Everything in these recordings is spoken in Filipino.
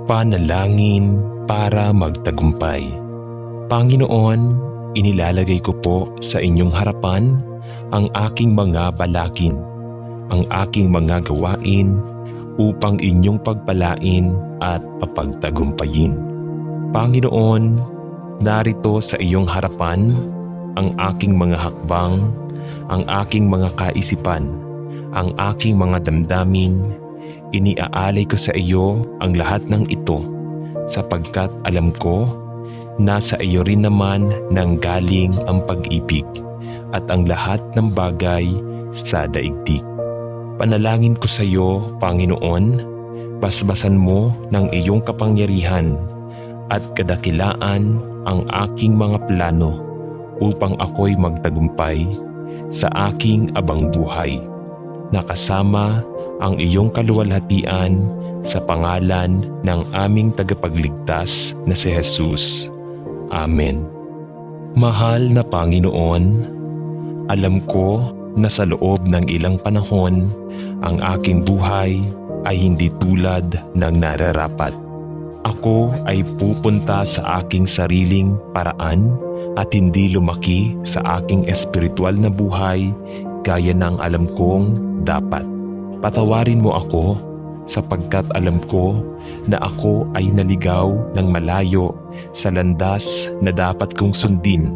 Panalangin para magtagumpay. Panginoon, inilalagay ko po sa inyong harapan ang aking mga balakid, ang aking mga gawain upang inyong pagpalain at papagtagumpayin. Panginoon, narito sa iyong harapan ang aking mga hakbang, ang aking mga kaisipan, ang aking mga damdamin. Iniaalay ko sa iyo ang lahat ng ito sapagkat alam ko na sa iyo rin naman nanggaling ang pag-ibig at ang lahat ng bagay sa daigdig. Panalangin ko sa iyo, Panginoon, basbasan mo ng iyong kapangyarihan at kadakilaan ang aking mga plano upang ako'y magtagumpay sa aking abang buhay, nakasama ang iyong kaluwalhatian sa pangalan ng aming tagapagligtas na si Jesus. Amen. Mahal na Panginoon, alam ko na sa loob ng ilang panahon, ang aking buhay ay hindi tulad ng nararapat. Ako ay pupunta sa aking sariling paraan at hindi lumaki sa aking espiritual na buhay gaya ng alam kong dapat. Patawarin mo ako sapagkat alam ko na ako ay naligaw ng malayo sa landas na dapat kong sundin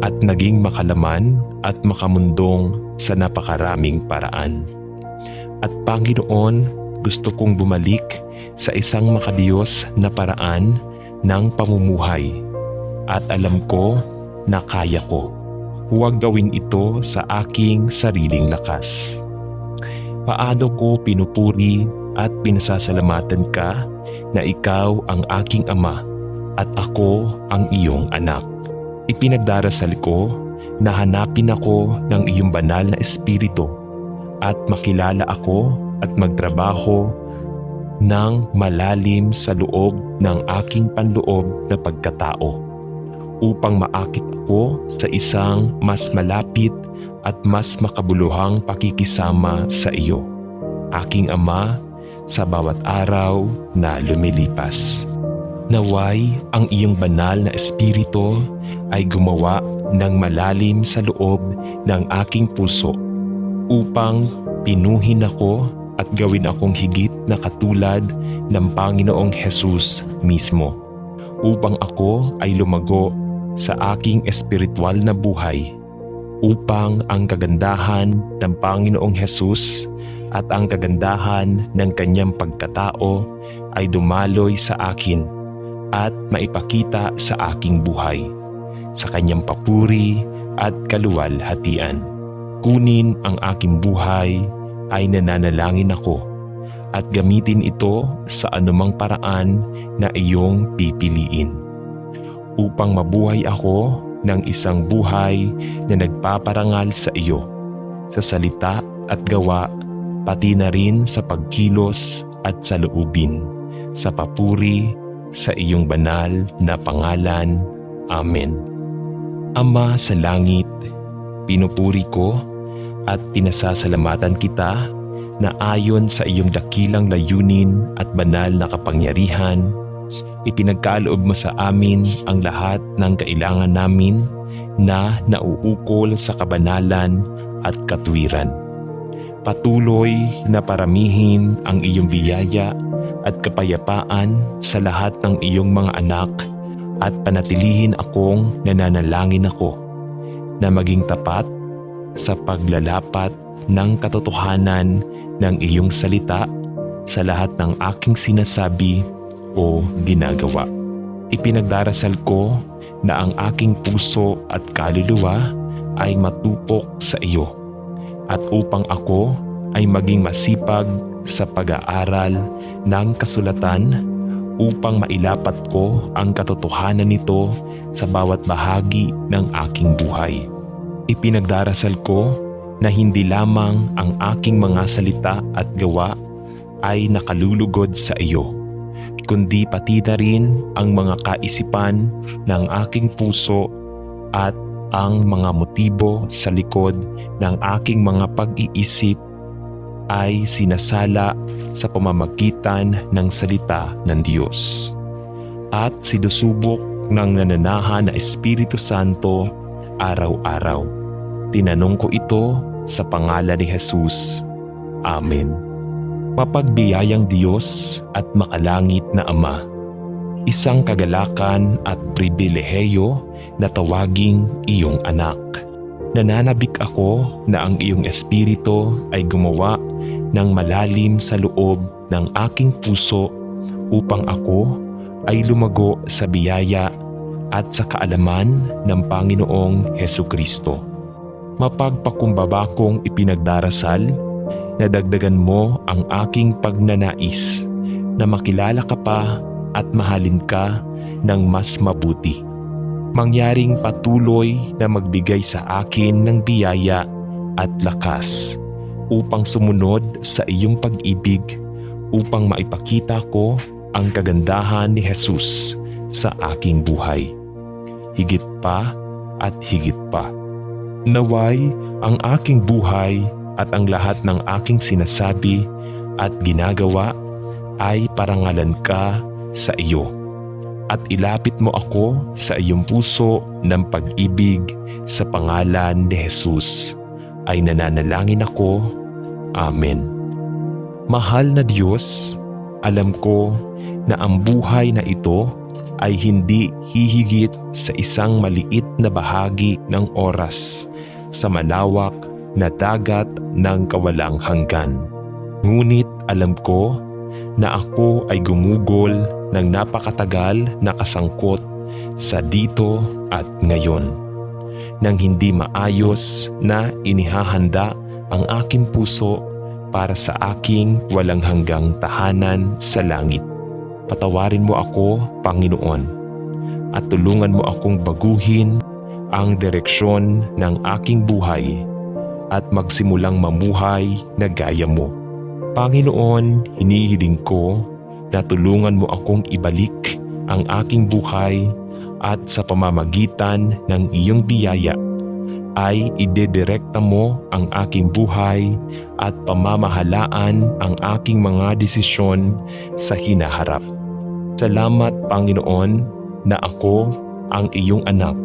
at naging makalaman at makamundong sa napakaraming paraan. At Panginoon, gusto kong bumalik sa isang makadiyos na paraan ng pamumuhay at alam ko na kaya ko. Huwag gawin ito sa aking sariling lakas. Paano ko pinupuri at pinasasalamatan ka na ikaw ang aking ama at ako ang iyong anak. Ipinagdarasal ko na hanapin ako ng iyong banal na espiritu at makilala ako at magtrabaho ng malalim sa loob ng aking panloob na pagkatao upang maakit ako sa isang mas malapit at mas makabuluhang pakikisama sa iyo, aking Ama, sa bawat araw na lumilipas. Naway ang iyong banal na espiritu ay gumawa ng malalim sa loob ng aking puso upang pinuhin ako at gawin akong higit na katulad ng Panginoong Jesus mismo, upang ako ay lumago sa aking espiritual na buhay, upang ang kagandahan ng Panginoong Jesus at ang kagandahan ng kanyang pagkatao ay dumaloy sa akin at maipakita sa aking buhay, sa kanyang papuri at kaluwalhatian. Kunin ang aking buhay ay nananalangin ako at gamitin ito sa anumang paraan na iyong pipiliin, upang mabuhay ako ng isang buhay na nagpaparangal sa iyo, sa salita at gawa, pati na rin sa pagkilos at sa loobin, sa papuri sa iyong banal na pangalan. Amen. Ama sa langit, pinupuri ko at pinasasalamatan kita na ayon sa iyong dakilang layunin at banal na kapangyarihan, ipinagkaloob mo sa amin ang lahat ng kailangan namin na nauukol sa kabanalan at katuwiran. Patuloy na paramihin ang iyong biyaya at kapayapaan sa lahat ng iyong mga anak at panatilihin akong nananalangin ako na maging tapat sa paglalapat ng katotohanan ng iyong salita sa lahat ng aking sinasabi o ginagawa. Ipinagdarasal ko na ang aking puso at kaluluwa ay matupok sa iyo at upang ako ay maging masipag sa pag-aaral ng kasulatan upang mailapat ko ang katotohanan nito sa bawat bahagi ng aking buhay. Ipinagdarasal ko na hindi lamang ang aking mga salita at gawa ay nakalulugod sa iyo, kundi pati na rin ang mga kaisipan ng aking puso at ang mga motibo sa likod ng aking mga pag-iisip ay sinasala sa pamamagitan ng salita ng Diyos at sinusubok ng nananahan na Espiritu Santo araw-araw. Tinanong ko ito sa pangalan ni Jesus. Amen. Mapagbiyayang Diyos at makalangit na Ama, isang kagalakan at pribilehiyo na tawaging iyong anak. Nananabik ako na ang iyong Espiritu ay gumawa ng malalim sa loob ng aking puso upang ako ay lumago sa biyaya at sa kaalaman ng Panginoong Hesukristo. Mapagpakumbaba kong ipinagdarasal na dagdagan mo ang aking pagnanais na makilala ka pa at mahalin ka ng mas mabuti. Mangyaring patuloy na magbigay sa akin ng biyaya at lakas upang sumunod sa iyong pag-ibig upang maipakita ko ang kagandahan ni Jesus sa aking buhay. Higit pa at higit pa. Naway ang aking buhay at ang lahat ng aking sinasabi at ginagawa ay parangalan ka sa iyo. At ilapit mo ako sa iyong puso ng pag-ibig sa pangalan ni Jesus. Ay nananalangin ako. Amen. Mahal na Diyos, alam ko na ang buhay na ito ay hindi hihigit sa isang maliit na bahagi ng oras sa malawak na dagat ng kawalang hanggan. Ngunit alam ko na ako ay gumugol ng napakatagal na kasangkot sa dito at ngayon, nang hindi maayos na inihahanda ang aking puso para sa aking walang hanggang tahanan sa langit. Patawarin mo ako, Panginoon, at tulungan mo akong baguhin ang direksyon ng aking buhay at magsimulang mamuhay na gaya mo. Panginoon, hinihiling ko na tulungan mo akong ibalik ang aking buhay at sa pamamagitan ng iyong biyaya ay idedirekta mo ang aking buhay at pamamahalaan ang aking mga desisyon sa hinaharap. Salamat, Panginoon, na ako ang iyong anak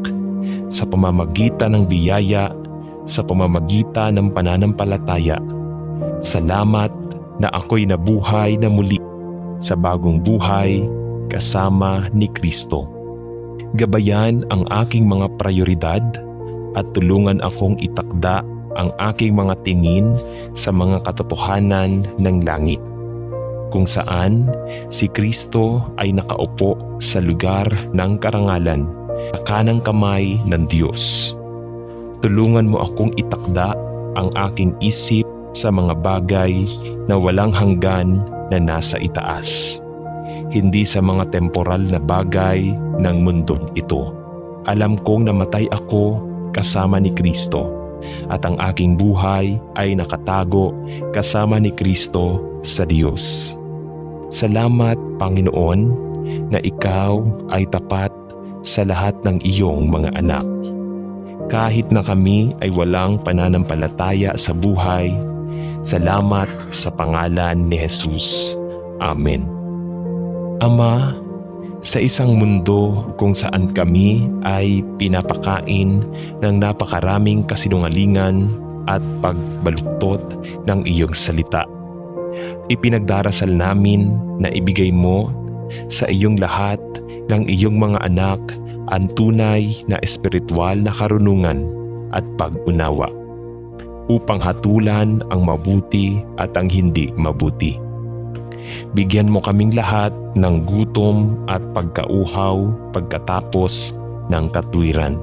sa pamamagitan ng biyaya, sa pamamagitan ng pananampalataya. Salamat na ako'y nabuhay na muli sa bagong buhay kasama ni Kristo. Gabayan ang aking mga prioridad at tulungan akong itakda ang aking mga tingin sa mga katotohanan ng langit, kung saan si Kristo ay nakaupo sa lugar ng karangalan sa kanang kamay ng Diyos. Tulungan mo akong itakda ang aking isip sa mga bagay na walang hanggan na nasa itaas, hindi sa mga temporal na bagay ng mundong ito. Alam kong namatay ako kasama ni Kristo at ang aking buhay ay nakatago kasama ni Kristo sa Diyos. Salamat, Panginoon, na ikaw ay tapat sa lahat ng iyong mga anak. Kahit na kami ay walang pananampalataya sa buhay, salamat sa pangalan ni Jesus. Amen. Ama, sa isang mundo kung saan kami ay pinapakain ng napakaraming kasinungalingan at pagbaluktot ng iyong salita, ipinagdarasal namin na ibigay mo sa iyong lahat ng iyong mga anak ang tunay na espiritual na karunungan at pag-unawa upang hatulan ang mabuti at ang hindi mabuti. Bigyan mo kaming lahat ng gutom at pagkauhaw pagkatapos ng katwiran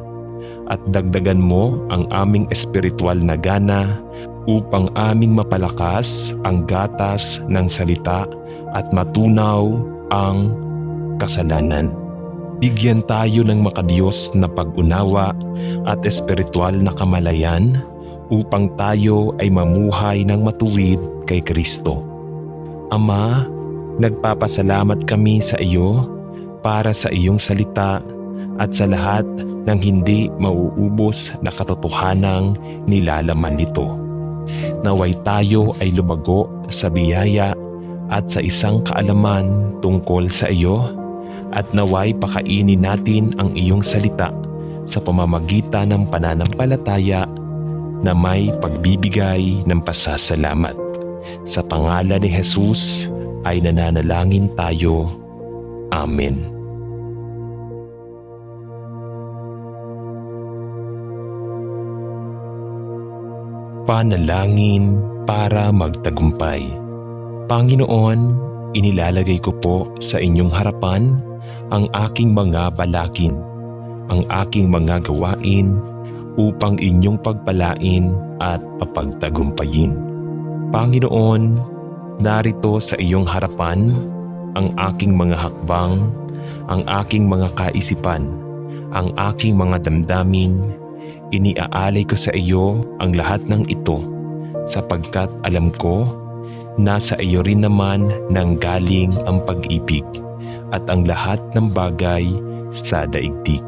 at dagdagan mo ang aming espiritual na gana upang aming mapalakas ang gatas ng salita at matunaw ang kasalanan. Bigyan tayo ng makadiyos na pag-unawa at espiritual na kamalayan upang tayo ay mamuhay ng matuwid kay Kristo. Ama, nagpapasalamat kami sa iyo para sa iyong salita at sa lahat ng hindi mauubos na katotohanang nilalaman nito. naway tayo ay lumago sa biyaya at sa isang kaalaman tungkol sa iyo, at naway pakainin natin ang iyong salita sa pamamagitan ng pananampalataya na may pagbibigay ng pasasalamat. Sa pangalan ni Jesus ay nananalangin tayo. Amen. Panalangin para magtagumpay. Panginoon, inilalagay ko po sa inyong harapan ang aking mga balakid, ang aking mga gawain upang inyong pagpalain at papagtagumpayin. Panginoon, narito sa iyong harapan ang aking mga hakbang, ang aking mga kaisipan, ang aking mga damdamin. Iniaalay ko sa iyo ang lahat ng ito sapagkat alam ko na sa iyo rin naman nanggaling ang pag-ibig at ang lahat ng bagay sa daigdig.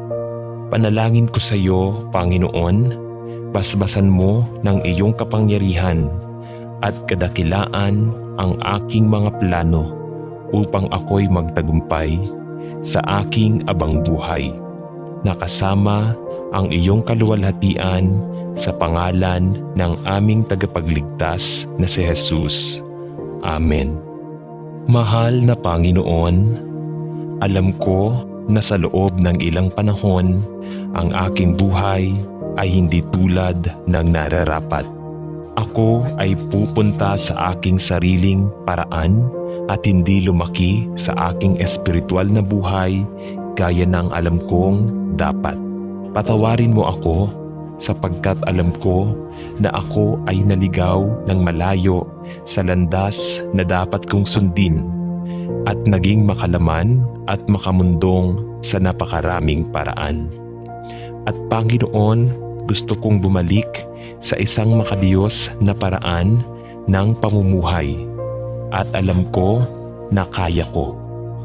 Panalangin ko sa iyo, Panginoon, basbasan mo ng iyong kapangyarihan at kadakilaan ang aking mga plano upang ako'y magtagumpay sa aking abang buhay, nakasama ang iyong kaluwalhatian sa pangalan ng aming tagapagligtas na si Jesus. Amen. Mahal na Panginoon, alam ko na sa loob ng ilang panahon, ang aking buhay ay hindi tulad ng nararapat. Ako ay pupunta sa aking sariling paraan at hindi lumaki sa aking espiritual na buhay gaya ng alam kong dapat. Patawarin mo ako sapagkat alam ko na ako ay naligaw ng malayo sa landas na dapat kong sundin at naging makalaman at makamundong sa napakaraming paraan. At Panginoon, gusto kong bumalik sa isang makadiyos na paraan ng pamumuhay at alam ko na kaya ko.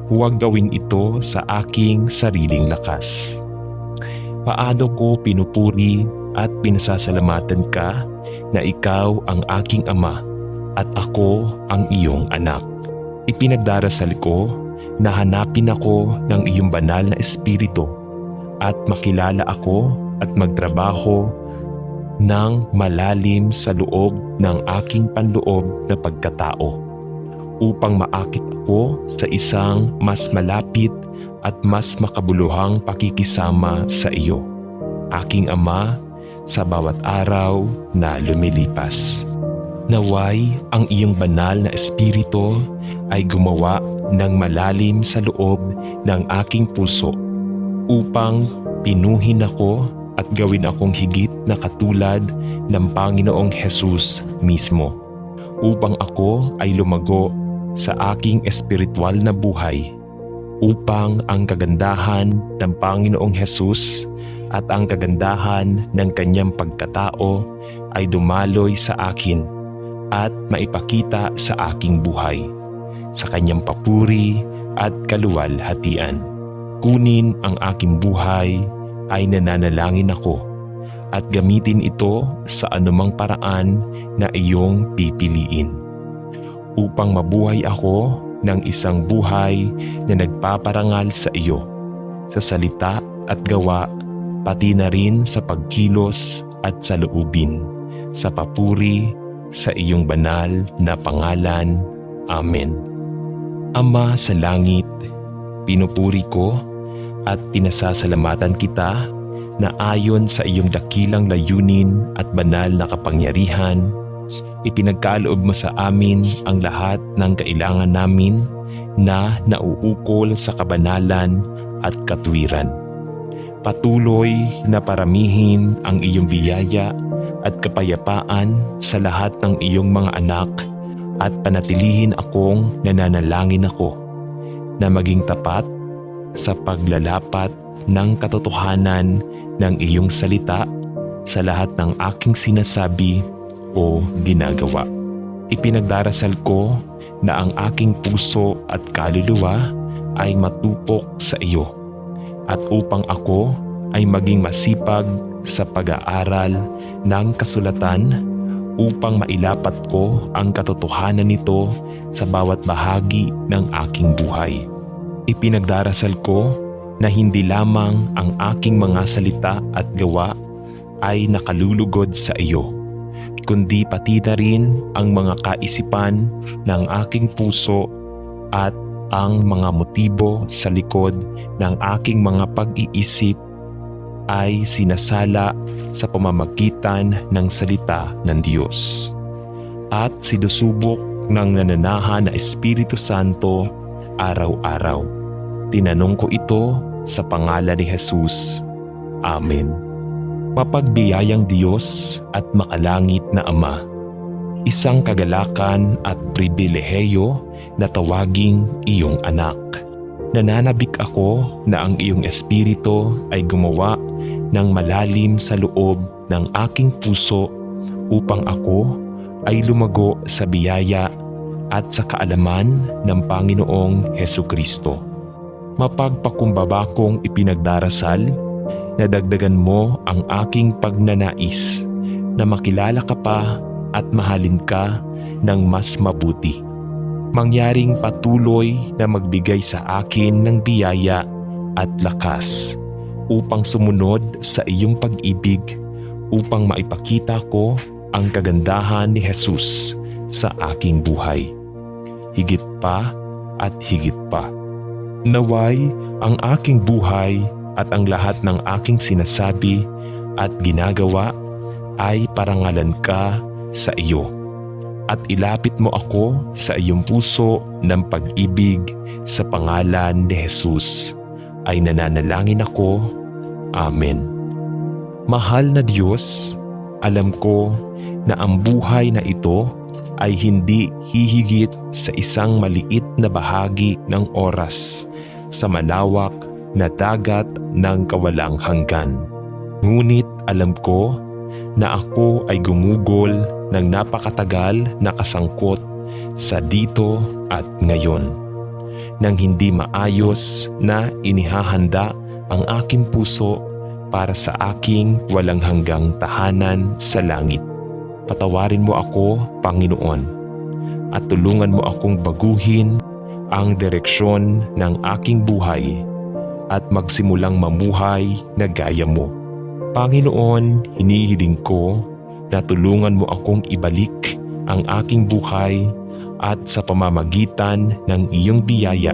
Huwag gawin ito sa aking sariling lakas. Paano ko pinupuri at pinasasalamatan ka na ikaw ang aking ama at ako ang iyong anak. Ipinagdarasal ko na hanapin ako ng iyong banal na espiritu at makilala ako at magtrabaho ng malalim sa loob ng aking panloob na pagkatao upang maakit ako sa isang mas malapit at mas makabuluhang pakikisama sa iyo, aking Ama, sa bawat araw na lumilipas. Naway ang iyong banal na espiritu ay gumawa ng malalim sa loob ng aking puso upang pinuhin ako at gawin akong higit na katulad ng Panginoong Jesus mismo, upang ako ay lumago sa aking espiritual na buhay, upang ang kagandahan ng Panginoong Jesus at ang kagandahan ng kanyang pagkatao ay dumaloy sa akin at maipakita sa aking buhay, sa kanyang papuri at kaluwalhatian. Kunin ang aking buhay ay nananalangin ako at gamitin ito sa anumang paraan na iyong pipiliin, upang mabuhay ako ng isang buhay na nagpaparangal sa iyo, sa salita at gawa, pati na rin sa pagkilos at sa loobin, sa papuri sa iyong banal na pangalan. Amen. Ama sa langit, pinupuri ko at pinasasalamatan kita na ayon sa iyong dakilang layunin at banal na kapangyarihan, ipinagkaloob mo sa amin ang lahat ng kailangan namin na nauukol sa kabanalan at katwiran. Patuloy na paramihin ang iyong biyaya at kapayapaan sa lahat ng iyong mga anak at panatilihin akong nananalangin ako na maging tapat sa paglalapat ng katotohanan ng iyong salita sa lahat ng aking sinasabi o ginagawa. Ipinagdarasal ko na ang aking puso at kaluluwa ay matupok sa iyo, at upang ako ay maging masipag sa pag-aaral ng kasulatan upang mailapat ko ang katotohanan nito sa bawat bahagi ng aking buhay. Ipinagdarasal ko na hindi lamang ang aking mga salita at gawa ay nakalulugod sa iyo, kundi pati na rin ang mga kaisipan ng aking puso at ang mga motibo sa likod ng aking mga pag-iisip ay sinasala sa pamamagitan ng salita ng Diyos at sinusubok ng nananahan na Espiritu Santo araw-araw. Tinanong ko ito sa pangalan ni Jesus. Amen. Mapagbiyayang Diyos at makalangit na Ama, isang kagalakan at pribilehiyo na tawaging iyong anak. Nananabik ako na ang iyong Espiritu ay gumawa ng malalim sa loob ng aking puso upang ako ay lumago sa biyaya at sa kaalaman ng Panginoong Hesukristo. Mapagpakumbaba kong ipinagdarasal na dagdagan mo ang aking pagnanais na makilala ka pa at mahalin ka ng mas mabuti. Mangyaring patuloy na magbigay sa akin ng biyaya at lakas upang sumunod sa iyong pag-ibig, upang maipakita ko ang kagandahan ni Jesus sa aking buhay. Higit pa at higit pa. Naway ang aking buhay at ang lahat ng aking sinasabi at ginagawa ay parangalan ka sa iyo. At ilapit mo ako sa iyong puso ng pag-ibig sa pangalan ni Jesus. Ay nananalangin ako. Amen. Mahal na Diyos, alam ko na ang buhay na ito ay hindi hihigit sa isang maliit na bahagi ng oras sa malawak na dagat ng kawalang hanggan. Ngunit alam ko na ako ay gumugol ng napakatagal na kasangkot sa dito at ngayon, nang hindi maayos na inihahanda ang aking puso para sa aking walang hanggang tahanan sa langit. Patawarin mo ako, Panginoon, at tulungan mo akong baguhin ang direksyon ng aking buhay at magsimulang mamuhay na gaya mo. Panginoon, hinihiling ko na tulungan mo akong ibalik ang aking buhay at sa pamamagitan ng iyong biyaya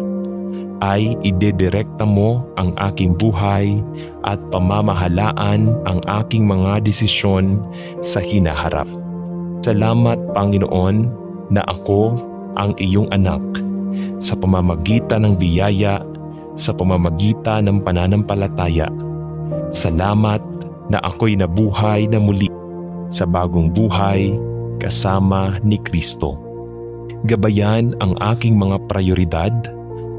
ay idedirekta mo ang aking buhay at pamamahalaan ang aking mga desisyon sa hinaharap. Salamat, Panginoon, na ako ang iyong anak sa pamamagitan ng biyaya, sa pamamagitan ng pananampalataya. Salamat na ako'y nabuhay na muli sa bagong buhay kasama ni Kristo. Gabayan ang aking mga prioridad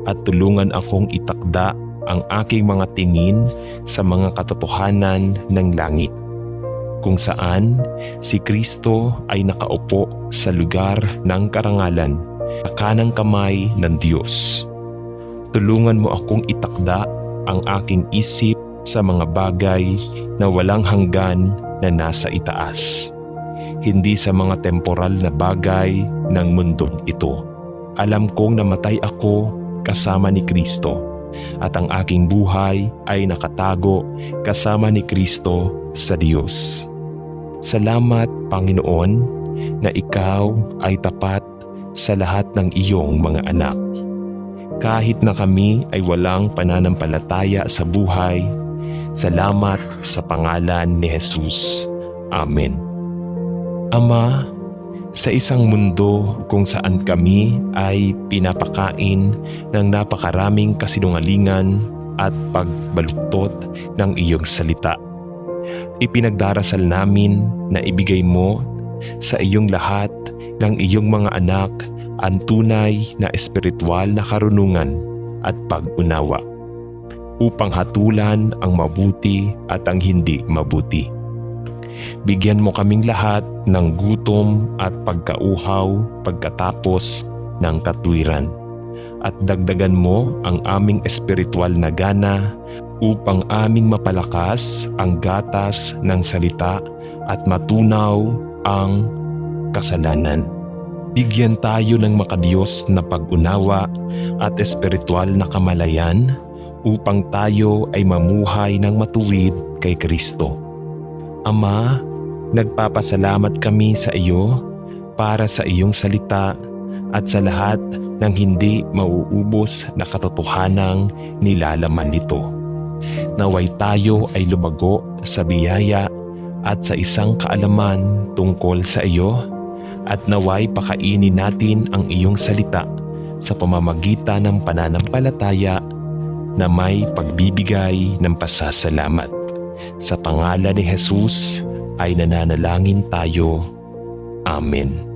at tulungan akong itakda ang aking mga tingin sa mga katotohanan ng langit, kung saan si Kristo ay nakaupo sa lugar ng karangalan sa kanang kamay ng Diyos. Tulungan mo akong itakda ang aking isip sa mga bagay na walang hanggan na nasa itaas, hindi sa mga temporal na bagay ng mundong ito. Alam kong namatay ako kasama ni Kristo at ang aking buhay ay nakatago kasama ni Kristo sa Diyos. Salamat, Panginoon, na ikaw ay tapat sa lahat ng iyong mga anak. Kahit na kami ay walang pananampalataya sa buhay, salamat sa pangalan ni Jesus. Amen. Ama, sa isang mundo kung saan kami ay pinapakain ng napakaraming kasinungalingan at pagbaluktot ng iyong salita, ipinagdarasal namin na ibigay mo sa iyong lahat ng iyong mga anak ang tunay na espiritual na karunungan at pag-unawa upang hatulan ang mabuti at ang hindi mabuti. Bigyan mo kaming lahat ng gutom at pagkauhaw pagkatapos ng katwiran, at dagdagan mo ang aming espiritual na gana upang aming mapalakas ang gatas ng salita at matunaw ang kasalanan. Bigyan tayo ng makadiyos na pag-unawa at espiritual na kamalayan upang tayo ay mamuhay ng matuwid kay Kristo. Ama, nagpapasalamat kami sa iyo para sa iyong salita at sa lahat ng hindi mauubos na katotohanang nilalaman nito. Naway tayo ay lumago sa biyaya at sa isang kaalaman tungkol sa iyo, at naway pakainin natin ang iyong salita sa pamamagitan ng pananampalataya na may pagbibigay ng pasasalamat. Sa pangalan ni Jesus ay nananalangin tayo. Amen.